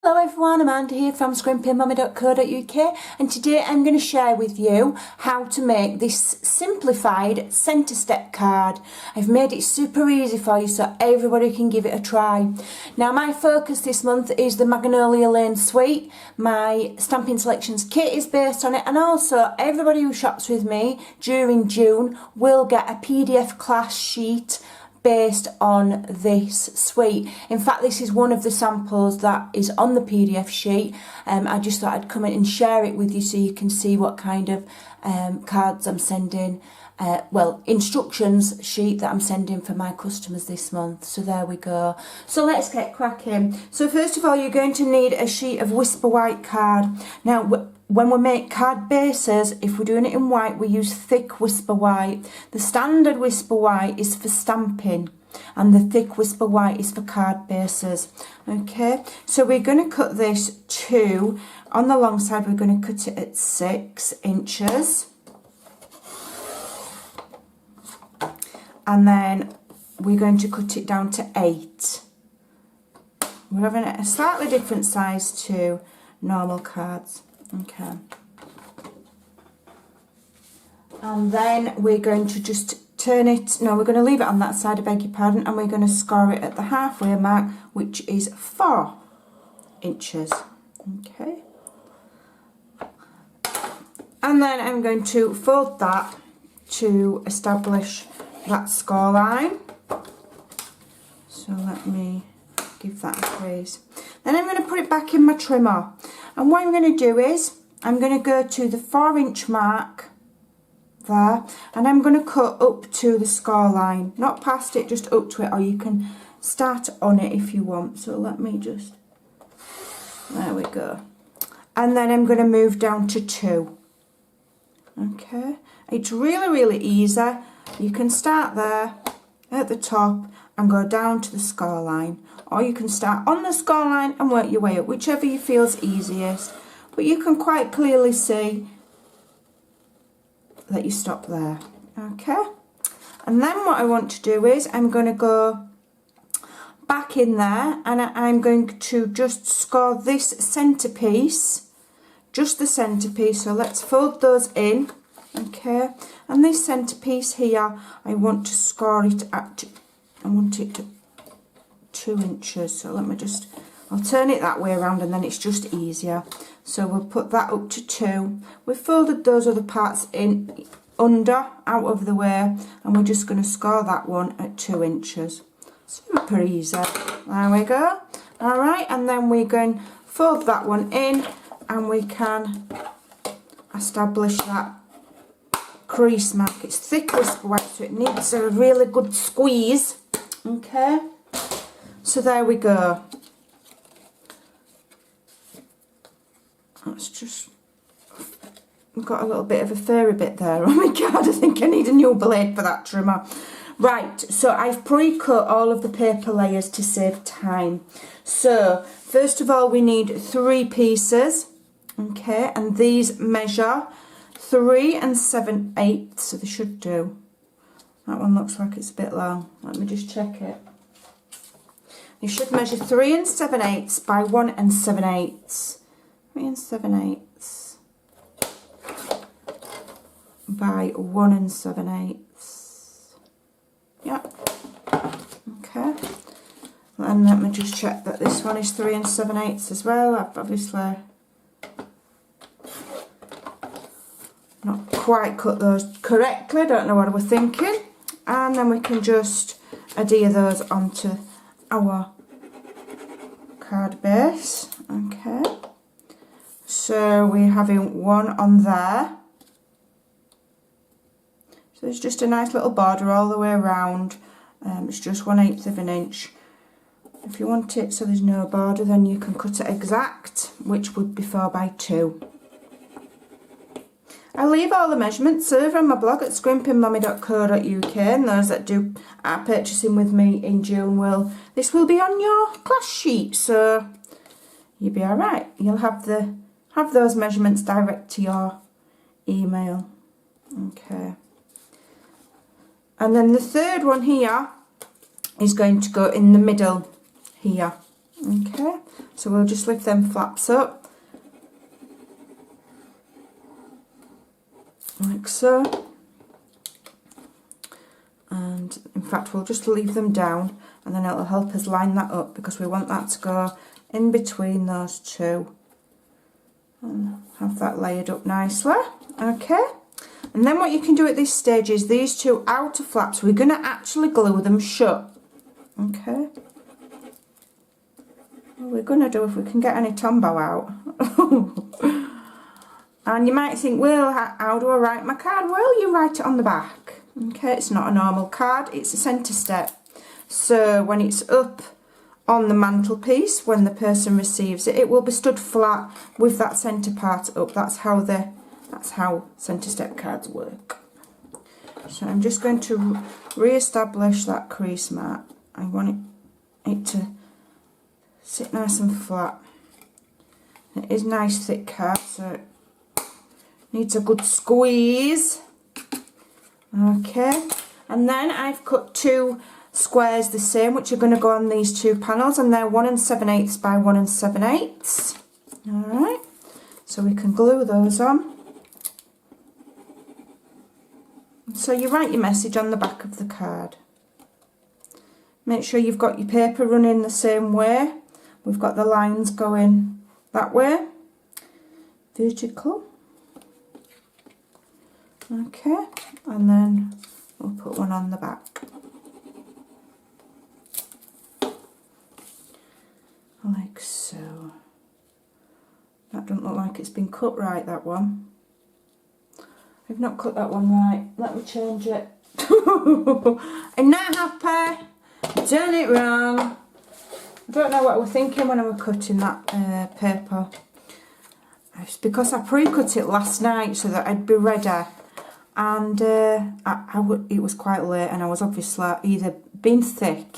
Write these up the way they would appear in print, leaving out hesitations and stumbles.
Hello everyone, Amanda here from Scrimpingmommy.co.uk, and today I'm going to share with you how to make this simplified centre step card. I've made it super easy for you so everybody can give it a try. Now my focus this month is the Magnolia Lane suite. My Stampin' Selections kit is based on it, and also everybody who shops with me during June will get a PDF class sheet based on this suite. In fact, this is one of the samples that is on the PDF sheet. I just thought I'd come in and share it with you so you can see what kind of cards I'm sending, instructions sheet that I'm sending for my customers this month. So there we go. So let's get cracking. So first of all, you're going to need a sheet of Whisper White card. Now, when we make card bases, if we're doing it in white, we use thick Whisper White. The standard Whisper White is for stamping, and the thick Whisper White is for card bases. Okay, so we're going to cut this on the long side, we're going to cut it at 6 inches. And then we're going to cut it down to 8. We're having a slightly different size to normal cards. Okay, and then we're going to just turn it, we're going to leave it on that side, I beg your pardon, and we're going to score it at the halfway mark, which is 4 inches. Okay, and then I'm going to fold that to establish that score line. So let me give that a squeeze. Then I'm going to put it back in my trimmer, and what I'm going to do is I'm going to go to the 4-inch mark there, and I'm going to cut up to the score line, not past it, just up to it, or you can start on it if you want. So let me just, there we go, and then I'm going to move down to 2. Okay, it's really easy. You can start there at the top and go down to the score line, or you can start on the score line and work your way up, whichever you feel is easiest. But you can quite clearly see that you stop there. Okay, and then what I want to do is I'm going to go back in there, and I'm going to just score this centerpiece, just the centerpiece. So let's fold those in. Okay, and this centerpiece here, I want to score it at, I want it to 2 inches. So let me just, I'll turn it that way around, and then it's just easier. So we'll put that up to 2. We've folded those other parts in under, out of the way, and we're just going to score that one at 2 inches. Super easy. There we go. All right, and then we're going to fold that one in, and we can establish that crease mark. It's thick Whisper White, so it needs a really good squeeze. Okay, so there we go. That's just, I've got a little bit of a furry bit there. Oh my god, I think I need a new blade for that trimmer. Right, so I've pre-cut all of the paper layers to save time. So first of all, we need 3 pieces. Okay, and these measure 3 7/8, so they should do. That one looks like it's a bit long. Let me just check it. You should measure 3 7/8 by 1 7/8. 3 7/8 by 1 7/8. Yeah. Okay. And let me just check that this one is 3 7/8 as well. I've obviously not quite cut those correctly, don't know what I was thinking. And then we can just adhere those onto our card base. Okay, so we're having one on there, so it's just a nice little border all the way around. It's just 1/8 of an inch. If you want it so there's no border, then you can cut it exact, which would be 4 by 2. I'll leave all the measurements over on my blog at scrimpingmommy.co.uk, and those that are purchasing with me in June this will be on your class sheet, so you'll be alright. You'll have those measurements direct to your email. Okay, and then the third one here is going to go in the middle here. Okay, so we'll just lift them flaps up like so, and in fact we'll just leave them down, and then it'll help us line that up because we want that to go in between those two and have that layered up nicely. Okay, and then what you can do at this stage is these two outer flaps, we're going to actually glue them shut. Okay, well, we're going to do if we can get any Tombow out. And you might think, well, how do I write my card? Well, you write it on the back. Okay, it's not a normal card, it's a centre step. So when it's up on the mantelpiece, when the person receives it, it will be stood flat with that centre part up. That's how centre step cards work. So I'm just going to re-establish that crease mat. I want it to sit nice and flat. It is nice thick card, so it needs a good squeeze. Okay, and then I've cut two squares the same, which are going to go on these two panels, and they're 1 7/8 by 1 7/8. Alright, so we can glue those on. So you write your message on the back of the card. Make sure you've got your paper running the same way. We've got the lines going that way, vertical. Okay, and then we'll put one on the back. Like so. That doesn't look like it's been cut right, that one. I've not cut that one right. Let me change it. I'm not happy. Done it wrong. I don't know what I was thinking when I was cutting that paper. It's because I pre-cut it last night so that I'd be ready. And it was quite late, and I was obviously either being thick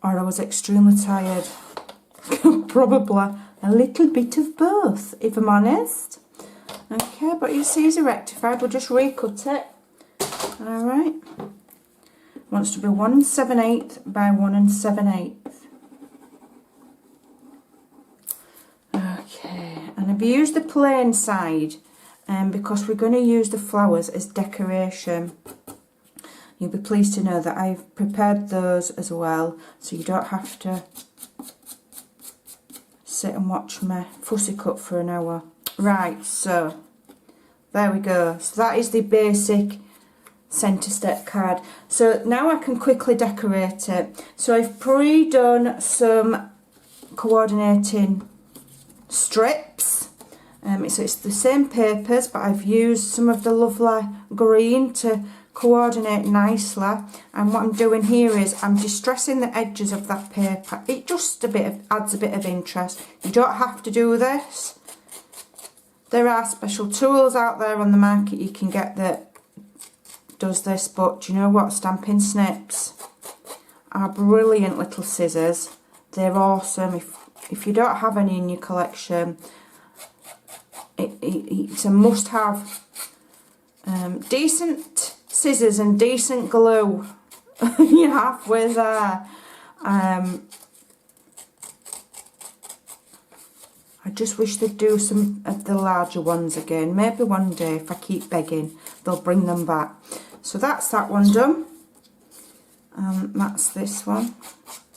or I was extremely tired. Probably a little bit of both, if I'm honest. Okay, but you see, it's rectified. We'll just recut it. Alright. Wants to be 1 7/8 by 1 7/8. Okay, and I've used the plain side because we're going to use the flowers as decoration. You'll be pleased to know that I've prepared those as well, so you don't have to sit and watch me fussy cut for an hour. Right, so there we go. So that is the basic centre step card. So now I can quickly decorate it. So I've pre-done some coordinating strips. So it's the same papers, but I've used some of the lovely green to coordinate nicely. And what I'm doing here is I'm distressing the edges of that paper. It just adds a bit of interest. You don't have to do this. There are special tools out there on the market you can get that does this, but do you know what? Stampin' Snips are brilliant little scissors. They're awesome. If you don't have any in your collection, it's a must-have. Decent scissors and decent glue. You're halfway there. I just wish they'd do some of the larger ones again. Maybe one day, if I keep begging, they'll bring them back. So that's that one done. That's this one.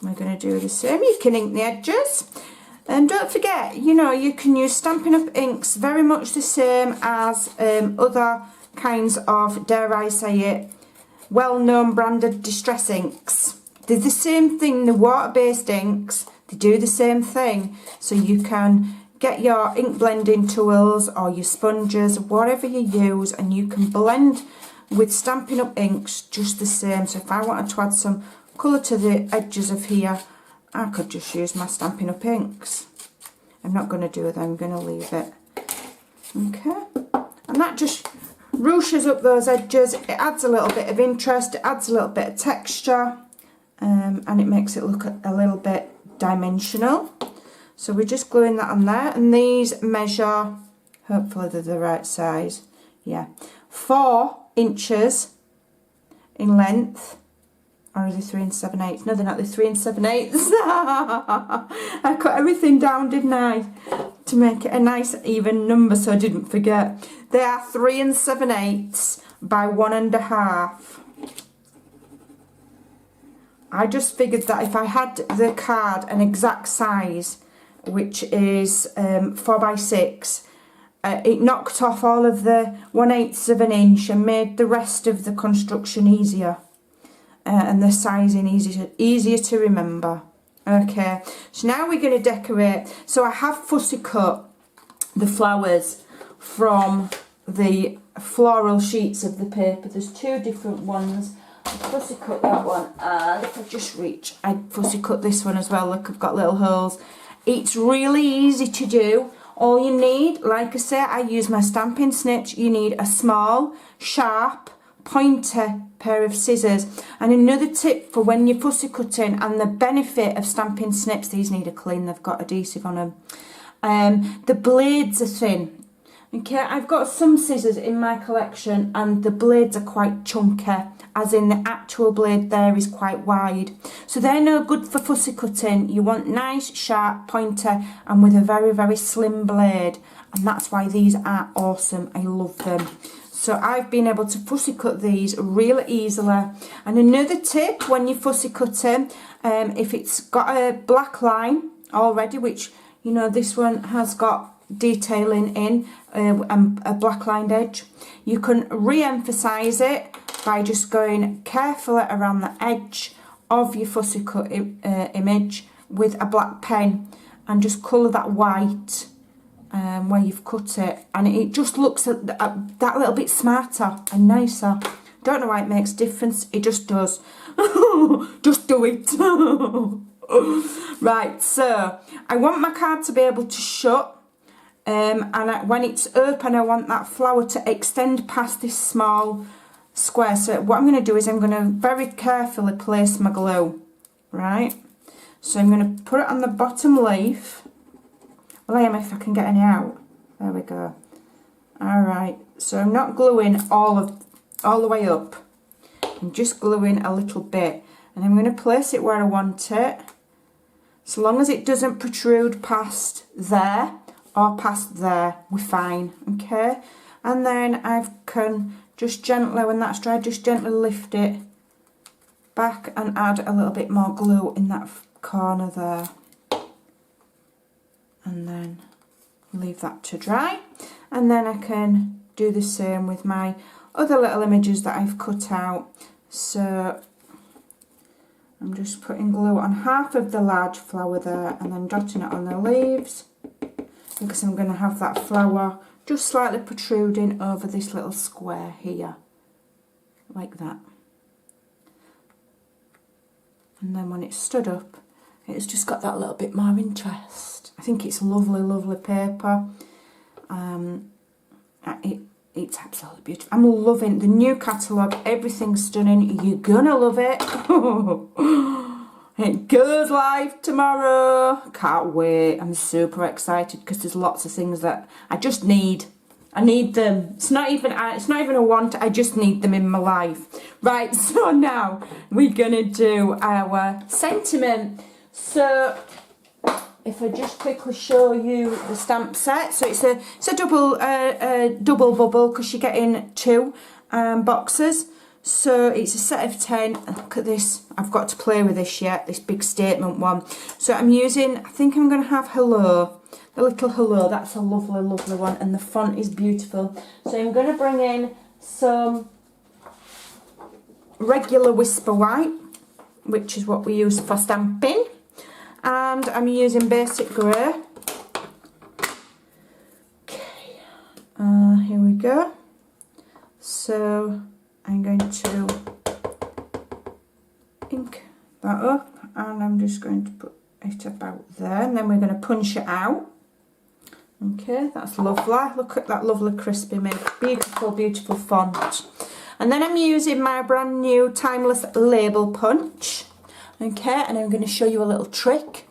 We're going to do the same. You can ink the edges. And don't forget, you know, you can use Stampin' Up! Inks very much the same as other kinds of, dare I say it, well-known branded distress inks. They're the same thing, the water-based inks. They do the same thing. So you can get your ink blending tools or your sponges, whatever you use, and you can blend with Stampin' Up! Inks just the same. So if I wanted to add some colour to the edges of here, I could just use my Stampin' Up! Inks. I'm not going to do that, I'm going to leave it. Okay, and that just ruches up those edges. It adds a little bit of interest, it adds a little bit of texture, and it makes it look a little bit dimensional. So we're just gluing that on there, and these measure, hopefully they're the right size, yeah, 4 inches in length Or are they 3 7/8? No, they're not. They're 3 7/8. I cut everything down, didn't I? To make it a nice even number so I didn't forget. They are 3 7/8 by 1 1/2. I just figured that if I had the card an exact size, which is 4 by 6, it knocked off all of the 1/8 of an inch and made the rest of the construction easier. And the sizing easier to remember. Okay, so now we're going to decorate. So I have fussy cut the flowers from the floral sheets of the paper. There's 2 different ones. I fussy cut that one, and if I just reach, I fussy cut this one as well. Look, I've got little holes. It's really easy to do. All you need, like I say, I use my stamping snips. You need a small, sharp, pointer pair of scissors. And another tip for when you're fussy cutting, and the benefit of stamping snips, these need a clean, they've got adhesive on them. The blades are thin. Okay, I've got some scissors in my collection and the blades are quite chunky, as in the actual blade there is quite wide. So they're no good for fussy cutting. You want nice, sharp pointer and with a very, very slim blade. And that's why these are awesome. I love them. So I've been able to fussy cut these really easily. And another tip when you're fussy cutting, if it's got a black line already, which, you know, this one has got detailing in and a black lined edge, you can re-emphasize it by just going carefully around the edge of your fussy cut image with a black pen and just colour that white where you've cut it, and it just looks that little bit smarter and nicer. Don't know why it makes a difference, it just does. Just do it. Right, so I want my card to be able to shut, and when it's open I want that flower to extend past this small square. So what I'm going to do is I'm going to very carefully place my glue, right? So I'm going to put it on the bottom leaf. Well, I am if I can get any out. There we go. Alright, so I'm not gluing all the way up. I'm just gluing a little bit. And I'm going to place it where I want it. So long as it doesn't protrude past there or past there, we're fine, okay? And then I can just gently, when that's dry, just gently lift it back and add a little bit more glue in that corner there. And then leave that to dry. And then I can do the same with my other little images that I've cut out. So I'm just putting glue on half of the large flower there and then dotting it on the leaves, because I'm going to have that flower just slightly protruding over this little square here, like that. And then when it's stood up, it's just got that little bit more interest. I think it's lovely, lovely paper. It's absolutely beautiful. I'm loving the new catalogue. Everything's stunning. You're gonna love it. It goes live tomorrow. Can't wait. I'm super excited because there's lots of things that I just need. I need them. It's not even a want. I just need them in my life. Right. So now we're gonna do our sentiment. So if I just quickly show you the stamp set, so it's a double bubble because you're getting 2 boxes. So it's a set of 10. Look at this. I've got to play with this yet. This big statement one. So I'm using. I think I'm going to have hello. The little hello. That's a lovely, lovely one, and the font is beautiful. So I'm going to bring in some regular Whisper White, which is what we use for stamping. And I'm using basic grey. Okay, here we go. So I'm going to ink that up, and I'm just going to put it about there, and then we're going to punch it out. Okay, that's lovely. Look at that lovely crispy make. Beautiful, beautiful font. And then I'm using my brand new Timeless Label Punch. Okay, and I'm going to show you a little trick.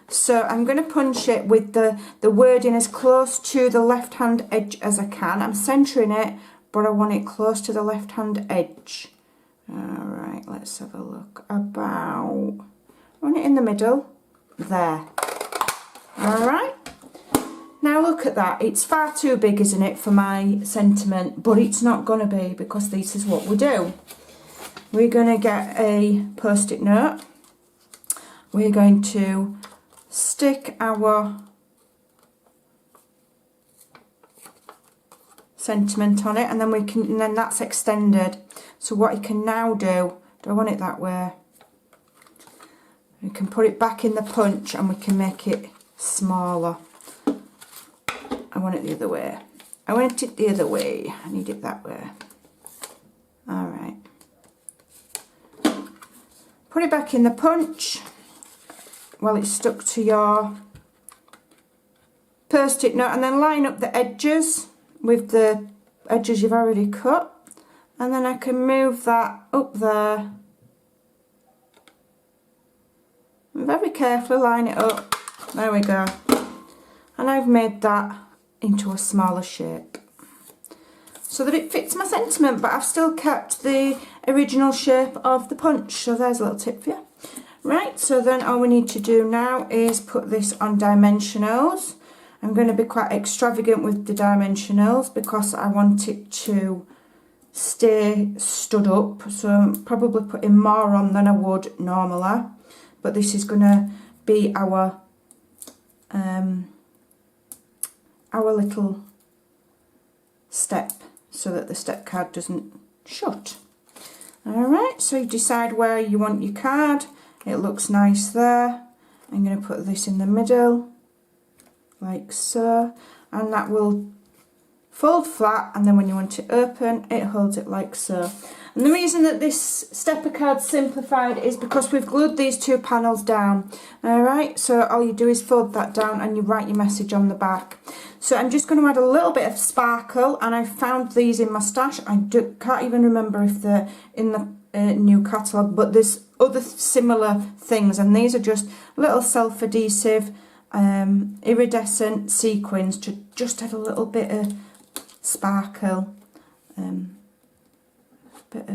So I'm going to punch it with the wording as close to the left hand edge as I can. I'm centering it, but I want it close to the left hand edge. Alright, let's have a look. About, I want it in the middle. There. Alright. Now look at that. It's far too big, isn't it, for my sentiment? But it's not going to be, because this is what we do. We're going to get a post-it note. We're going to stick our sentiment on it, and then and then that's extended. So what you can now do I want it that way? We can put it back in the punch and we can make it smaller. I want it the other way. I want it the other way. I need it that way. Alright. Put it back in the punch. Well, it's stuck to your post-it note, and then line up the edges with the edges you've already cut. And then I can move that up there. And very carefully line it up. There we go. And I've made that into a smaller shape so that it fits my sentiment, but I've still kept the original shape of the punch. So there's a little tip for you. Right, so then all we need to do now is put this on dimensionals. I'm going to be quite extravagant with the dimensionals because I want it to stay stood up, so I'm probably putting more on than I would normally, but this is going to be our little step so that the step card doesn't shut. Alright, so you decide where you want your card. It looks nice there. I'm going to put this in the middle like so, and that will fold flat, and then when you want it open it holds it like so. And the reason that this stepper card's simplified is because we've glued these two panels down. Alright, so all you do is fold that down and you write your message on the back. So I'm just going to add a little bit of sparkle, and I found these in my stash. I can't even remember if they're in the new catalogue, but there's other similar things, and these are just little self-adhesive iridescent sequins to just add a little bit of sparkle, bit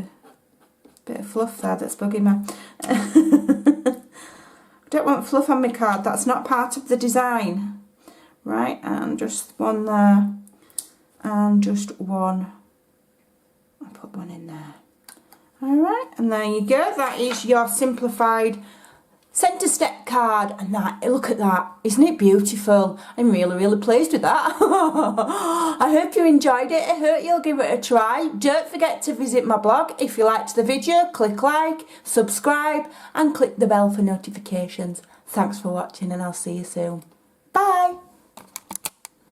of fluff there that's bugging me. I don't want fluff on my card, that's not part of the design. Right, and just one there, and just one, I'll put one in there. Alright, and there you go, that is your simplified centre step card. And that, look at that, isn't it beautiful? I'm really pleased with that. I hope you enjoyed it. I hope you'll give it a try. Don't forget to visit my blog. If you liked the video, click like, subscribe and click the bell for notifications. Thanks for watching, and I'll see you soon.